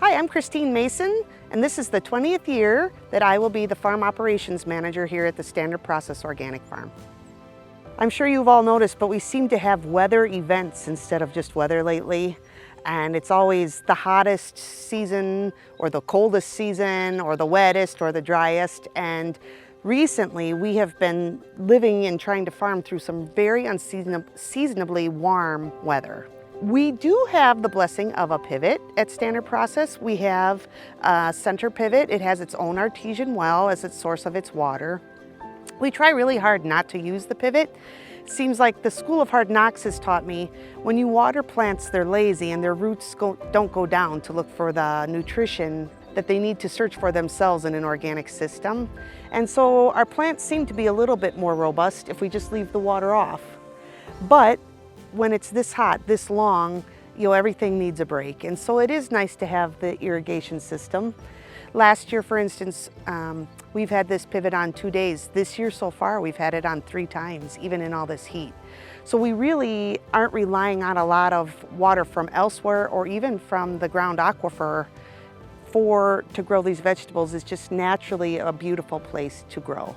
Hi, I'm Christine Mason, and this is the 20th year that I will be the Farm Operations Manager here at the Standard Process Organic Farm. I'm sure you've all noticed, but we seem to have weather events instead of just weather lately. And it's always the hottest season, or the coldest season, or the wettest, or the driest. And recently, we have been living and trying to farm through some very unseasonably warm weather. We do have the blessing of a pivot at Standard Process. We have a center pivot. It has its own artesian well as its source of its water. We try really hard not to use the pivot. Seems like the School of Hard Knocks has taught me when you water plants, they're lazy and their roots don't go down to look for the nutrition that they need to search for themselves in an organic system. And so our plants seem to be a little bit more robust if we just leave the water off. But when it's this hot, this long, everything needs a break. And so it is nice to have the irrigation system. Last year, for instance, we've had this pivot on 2 days. This year so far, we've had it on 3 times, even in all this heat. So we really aren't relying on a lot of water from elsewhere or even from the ground aquifer to grow these vegetables. It's just naturally a beautiful place to grow.